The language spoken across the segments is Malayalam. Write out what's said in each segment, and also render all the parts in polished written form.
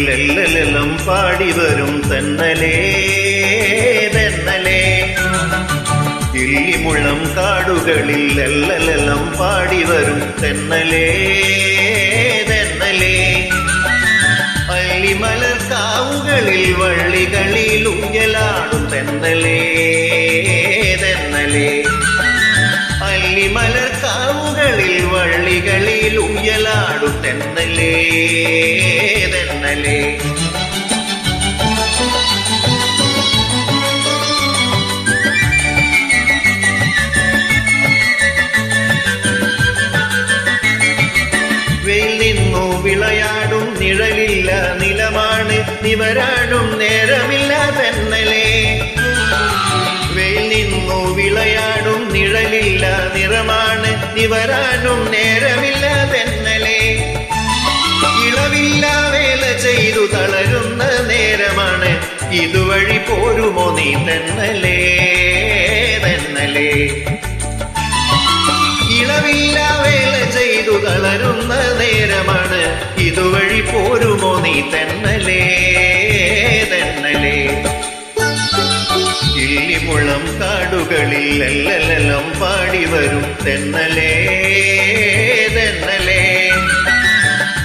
എല്ലലെല്ലാം പാടി വരും തെന്നലേ തെന്നലേ. ഇല്ലിമുളം കാടുകളിൽ എല്ലലെല്ലാം പാടി വരും തെന്നലേ തെന്നലേ. അല്ലിമലർ കാവുകളിൽ വള്ളികളിൽ ഊഞ്ഞലാടും തെന്നലേ തെന്നലേ. അല്ലിമലർ കാവുകളിൽ വള്ളികളിൽ ഊഞ്ഞലാടും തെന്നലേ തെന്നലേ. വെയിൽ നിന്നു വിളയാടും നിഴലില്ല നിലമാണ് നിവരാടും നേരമില്ല തെന്നലേ. വെയിൽ നിന്നു വിളയാടും നിഴലില്ല നിറമാണ് നിവരാടും നേരമില്ല തെന്നലേ. ഇളവില്ല വേല ചെയ്തു തളരുന്ന നേരമാണ് ഇതുവഴി പോരുമോ നീ തെന്നലേ തെന്നലേ. ഇളവില്ല വേല ചെയ്തു തളരുന്ന നേരമാണ് ഇതുവഴി പോരുമോ നീ തെന്നലേ തെന്നലേ. ഇല്ലിമുളം കാടുകളിൽ എല്ലലെല്ലാം പാടി വരും തെന്നലേ തെന്നലേ.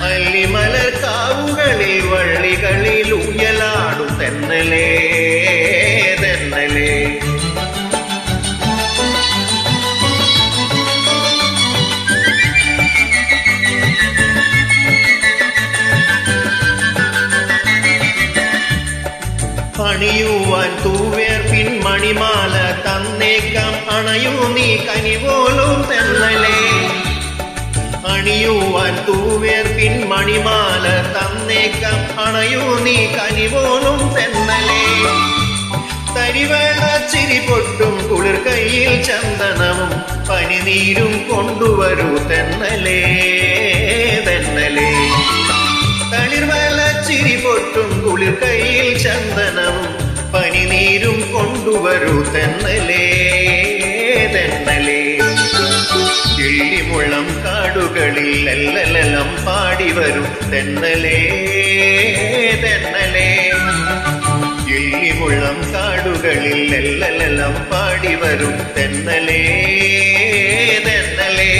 അല്ലിമലർ കാവുകളിൽ വള്ളികളിൽ ഊഞ്ഞലാടും തെന്നലേ തെന്നലേ. അണിയുവാൻ തൂവേർപ്പിൻ മണിമാല തന്നേക്കാം അണയൂ നീ കനിപോലും തെന്നലേ. അണിയുവാൻ തൂവേർപ്പിൻ മണിമാല തന്നേക്കാം അണയൂ നീ കനിപോലും തെന്നലേ. തരിവേള ചിരി പൊട്ടും കുളിർ കയ്യിൽ ചന്ദനവും പനിനീരും കൊണ്ടുവരൂ തെന്നലേ തെന്നലേ. തളിർവേള ചിരി പൊട്ടും കുളിർ കയ്യിൽ ചന്ദനവും പനിനീരും കൊണ്ടുവരൂ തെന്നലേ തെന്നലേ. ഇല്ലിമുളം കാടുകളിൽ എല്ലലെല്ലാം പാടി വരും തെന്നലേ തെന്നലേ. ഇല്ലിമുളം കാടുകളിൽ എല്ലലെല്ലാം പാടി വരും തെന്നലേ തെന്നലേ.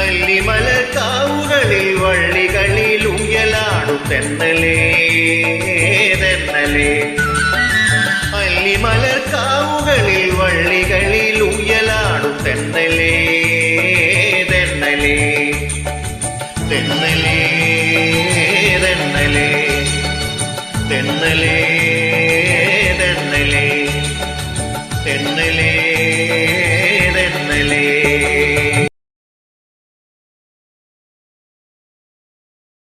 അല്ലിമലർ കാവുകളിൽ വള്ളികളിൽ ഊഞ്ഞലാടും തെന്നലേ തെന്നലേ. അല്ലിമലർ കാവുകളിൽ വള്ളികളിൽ ഊഞ്ഞലാടും തെന്നലേ തെന്നലേ തെന്നലേ തെന്നലേ തെന്നലേ തെന്നലേ തെന്നലേ.